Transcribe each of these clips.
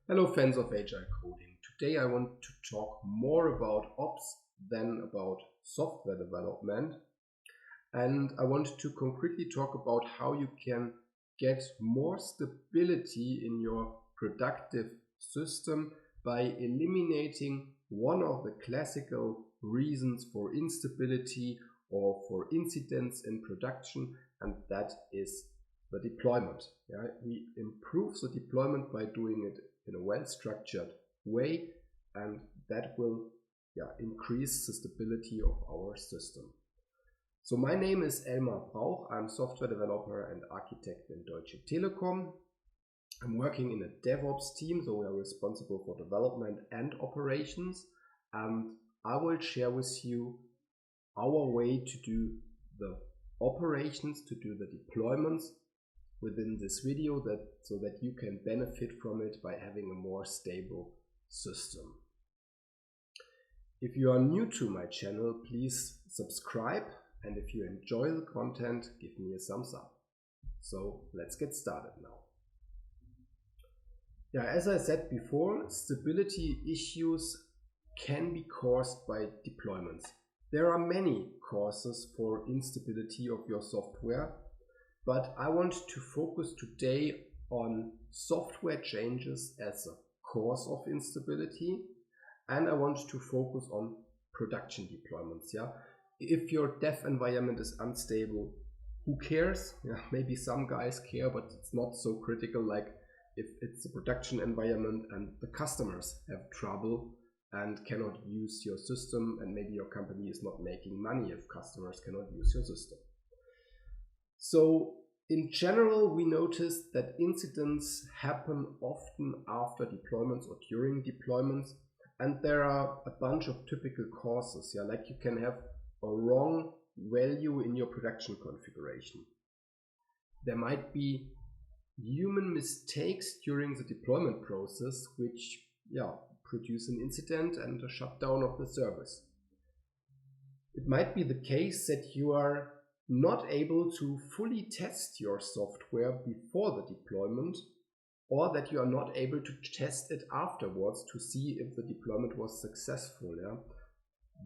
Hello fans of Agile coding. Today I want to talk more about ops than about software development, and I want to concretely talk about how you can get more stability in your productive system by eliminating one of the classical reasons for instability or for incidents in production, and that is the deployment. We improve the deployment by doing it in a well-structured way, and that will increase the stability of our system. So my name is Elmar Brauch. I'm software developer and architect in Deutsche Telekom. I'm working in a DevOps team, so we are responsible for development and operations, and I will share with you our way to do the operations, to do the deployments within this video, so that you can benefit from it by having a more stable system. If you are new to my channel, please subscribe, and if you enjoy the content, give me a thumbs up. So let's get started now. As I said before, stability issues can be caused by deployments. There are many causes for instability of your software, but I want to focus today on software changes as a cause of instability, and I want to focus on production deployments. If your dev environment is unstable, who cares? Maybe some guys care, but it's not so critical like if it's a production environment and the customers have trouble and cannot use your system, and maybe your company is not making money if customers cannot use your system. So in general, we notice that incidents happen often after deployments or during deployments, and there are a bunch of typical causes. Like you can have a wrong value in your production configuration. There might be human mistakes during the deployment process, which produce an incident and a shutdown of the service. It might be the case that you are not able to fully test your software before the deployment, or that you are not able to test it afterwards to see if the deployment was successful.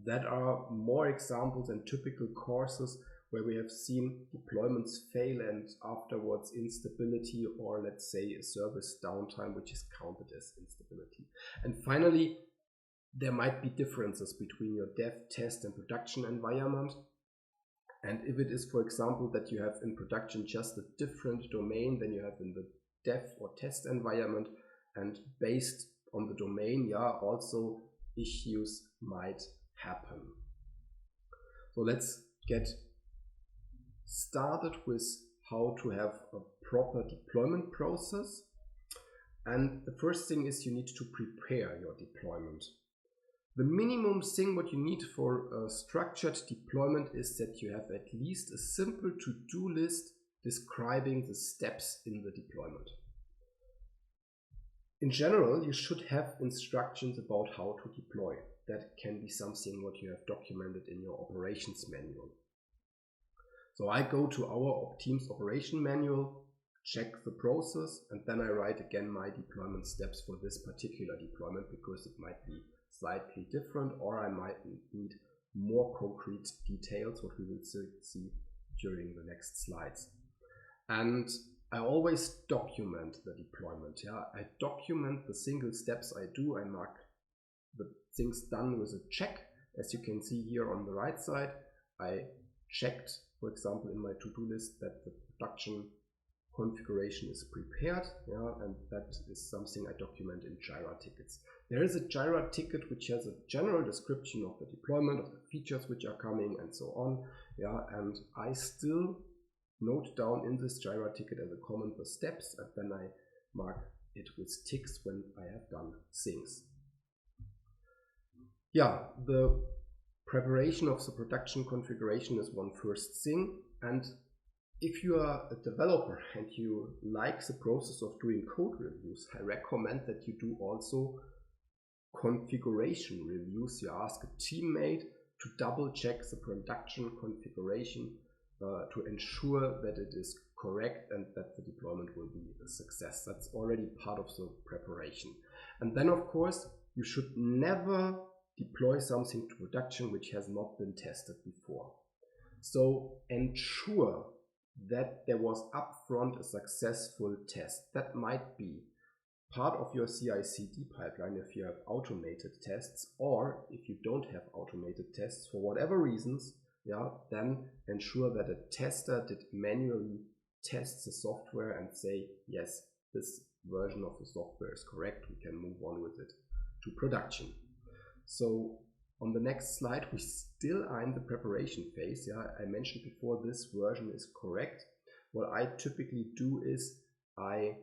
That are more examples and typical causes where we have seen deployments fail and afterwards instability, or let's say a service downtime, which is counted as instability. And finally, there might be differences between your dev, test and production environment. And if it is, for example, that you have in production just a different domain than you have in the dev or test environment, and based on the domain, also issues might happen. So let's get started with how to have a proper deployment process. And the first thing is you need to prepare your deployment. The minimum thing what you need for a structured deployment is that you have at least a simple to-do list describing the steps in the deployment. In general, you should have instructions about how to deploy. That can be something what you have documented in your operations manual. So I go to our Teams operation manual, check the process, and then I write again my deployment steps for this particular deployment, because it might be slightly different, or I might need more concrete details, what we will see during the next slides. And I always document the deployment. I document the single steps I do. I mark the things done with a check. As you can see here on the right side, I checked, for example, in my to-do list that the production configuration is prepared, and that is something I document in Jira tickets. There is a Jira ticket which has a general description of the deployment, of the features which are coming, and so on. And I still note down in this Jira ticket as a comment the steps, and then I mark it with ticks when I have done things. The preparation of the production configuration is one first thing, and if you are a developer and you like the process of doing code reviews, I recommend that you do also configuration reviews. You ask a teammate to double check the production configuration to ensure that it is correct and that the deployment will be a success. That's already part of the preparation. And then of course, you should never deploy something to production which has not been tested before. So ensure that there was upfront a successful test. That might be part of your CI/CD pipeline if you have automated tests, or if you don't have automated tests for whatever reasons, then ensure that a tester did manually test the software and say, yes, this version of the software is correct, we can move on with it to production. So on the next slide, we still are in the preparation phase. I mentioned before this version is correct. What I typically do is I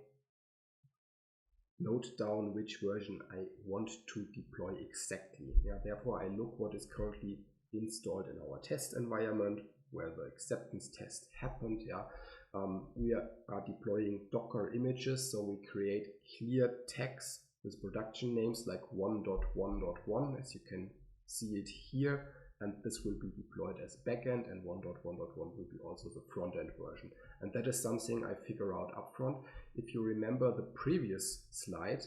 note down which version I want to deploy exactly. Therefore, I look what is currently installed in our test environment, where the acceptance test happened. We are deploying Docker images, so we create clear tags with production names like 1.1.1, as you can see it here, and this will be deployed as backend, and 1.1.1 will be also the front-end version. And that is something I figure out upfront. If you remember the previous slide,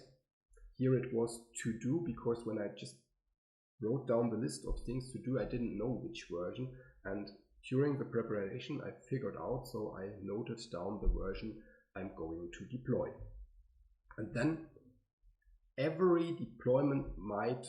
here it was to do, because when I just wrote down the list of things to do, I didn't know which version, and during the preparation I figured out, so I noted down the version I'm going to deploy. And then every deployment might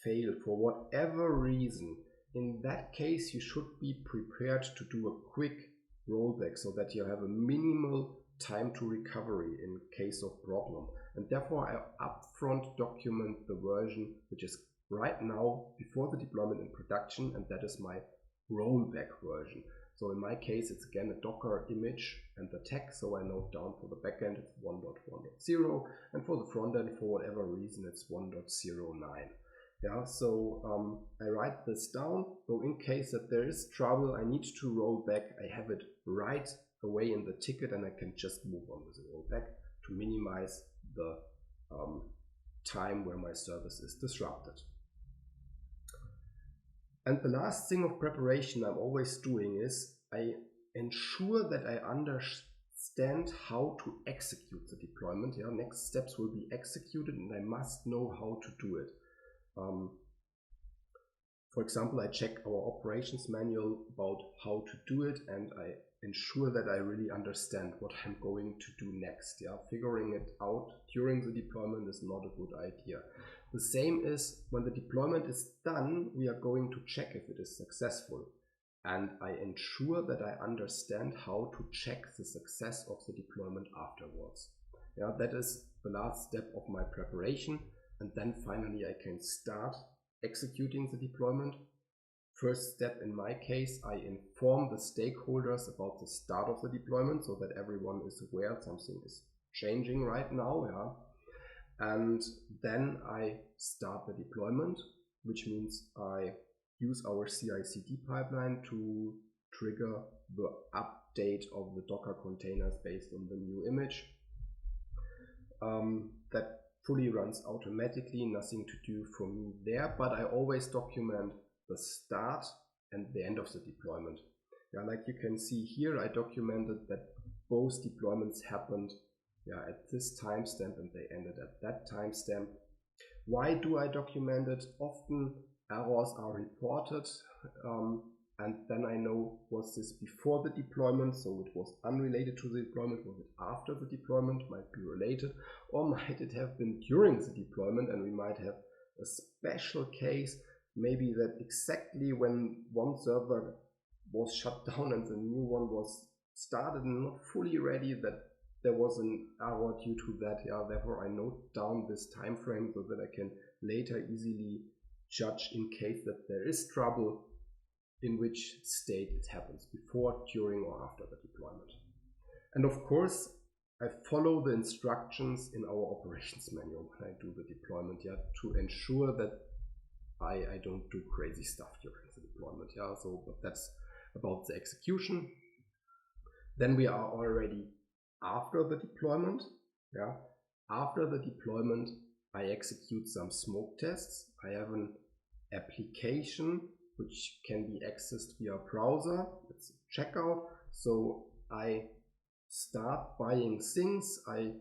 fail for whatever reason. In that case, you should be prepared to do a quick rollback so that you have a minimal time to recovery in case of problem. And therefore I upfront document the version which is right now before the deployment in production, and that is my rollback version. So in my case, it's again a Docker image and the tag, so I note down for the backend it's 1.1.0, and for the front end, for whatever reason, it's 1.09. So I write this down, so in case that there is trouble, I need to roll back, I have it right away in the ticket, and I can just move on with the rollback to minimize the time where my service is disrupted. And the last thing of preparation I'm always doing is I ensure that I understand how to execute the deployment. Next steps will be executed, and I must know how to do it. For example, I check our operations manual about how to do it, and I ensure that I really understand what I'm going to do next. Figuring it out during the deployment is not a good idea. The same is when the deployment is done, we are going to check if it is successful. And I ensure that I understand how to check the success of the deployment afterwards. That is the last step of my preparation. And then finally I can start executing the deployment. First step in my case, I inform the stakeholders about the start of the deployment so that everyone is aware something is changing right now. And then I start the deployment, which means I use our CI/CD pipeline to trigger the update of the Docker containers based on the new image. That fully runs automatically, nothing to do for me there, but I always document the start and the end of the deployment. Like you can see here, I documented that both deployments happened at this timestamp and they ended at that timestamp. Why do I document it? Often errors are reported, and then I know, was this before the deployment, so it was unrelated to the deployment, was it after the deployment, might be related, or might it have been during the deployment, and we might have a special case, maybe that exactly when one server was shut down and the new one was started and not fully ready, that there was an error due to that. Therefore I note down this time frame so that I can later easily judge in case that there is trouble, in which state it happens, before, during, or after the deployment. And of course, I follow the instructions in our operations manual when I do the deployment, to ensure that I don't do crazy stuff during the deployment. But that's about the execution. Then we are already after the deployment. After the deployment, I execute some smoke tests. I have an application which can be accessed via browser. It's a checkout. So I start buying things. I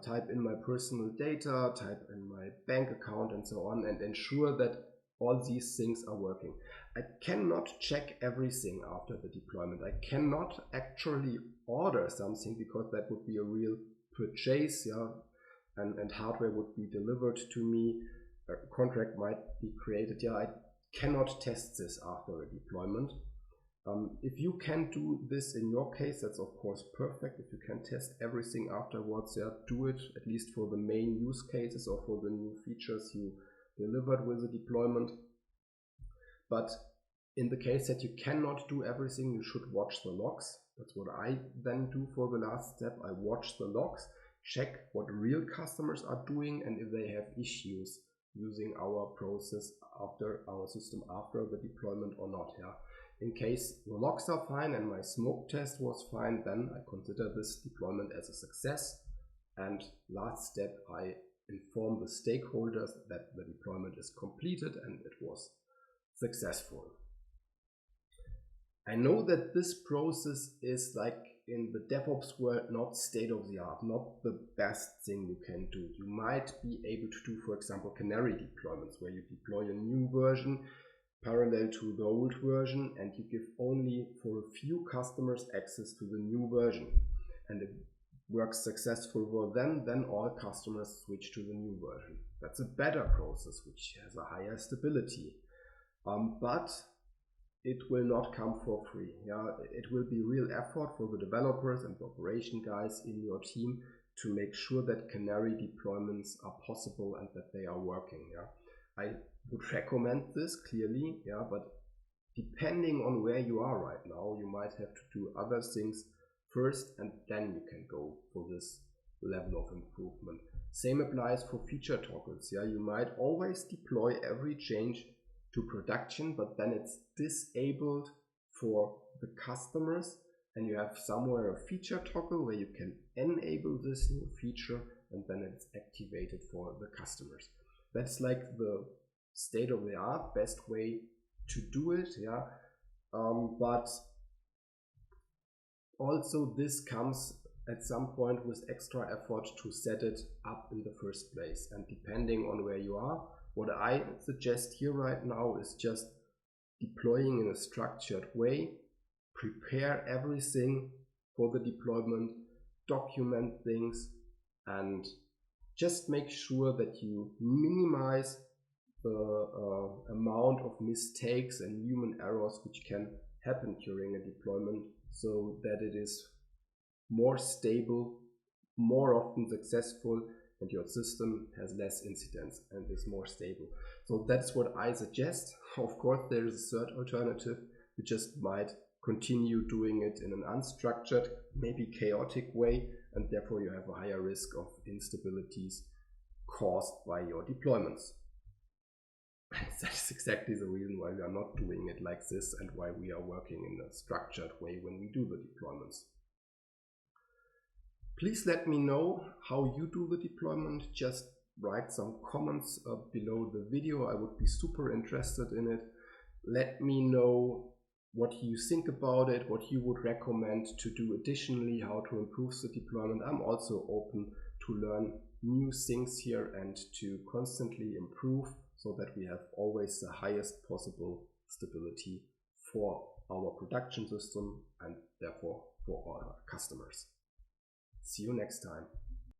type in my personal data, type in my bank account and so on, and ensure that all these things are working. I cannot check everything after the deployment. I cannot actually order something because that would be a real purchase, and hardware would be delivered to me. A contract might be created. I cannot test this after a deployment. If you can do this in your case, that's of course perfect. If you can test everything afterwards, do it, at least for the main use cases or for the new features you delivered with the deployment. But in the case that you cannot do everything, you should watch the logs. That's what I then do for the last step. I watch the logs, check what real customers are doing, and if they have issues using our process after our system after the deployment or not. In case the logs are fine and my smoke test was fine, then I consider this deployment as a success. And last step, I inform the stakeholders that the deployment is completed and it was successful. I know that this process is, like in the DevOps world, not state of the art, not the best thing you can do. You might be able to do, for example, canary deployments, where you deploy a new version parallel to the old version, and you give only for a few customers access to the new version, and it works successful for them, then all customers switch to the new version. That's a better process which has a higher stability, but it will not come for free. It will be real effort for the developers and the operation guys in your team to make sure that canary deployments are possible and that they are working. I would recommend this clearly, but depending on where you are right now, you might have to do other things first, and then you can go for this level of improvement. Same applies for feature toggles. You might always deploy every change to production, but then it's disabled for the customers, and you have somewhere a feature toggle where you can enable this new feature, and then it's activated for the customers. That's like the state of the art, best way to do it, but also this comes at some point with extra effort to set it up in the first place. And depending on where you are, what I suggest here right now is just deploying in a structured way, prepare everything for the deployment, document things, and just make sure that you minimize the amount of mistakes and human errors which can happen during a deployment, so that it is more stable, more often successful, and your system has less incidents and is more stable. So that's what I suggest. Of course, there is a third alternative. You just might continue doing it in an unstructured, maybe chaotic way, and therefore you have a higher risk of instabilities caused by your deployments. That is exactly the reason why we are not doing it like this and why we are working in a structured way when we do the deployments. Please let me know how you do the deployment. Just write some comments below the video. I would be super interested in it. Let me know what you think about it, what you would recommend to do additionally, how to improve the deployment. I'm also open to learn new things here and to constantly improve, so that we have always the highest possible stability for our production system and therefore for our customers. See you next time.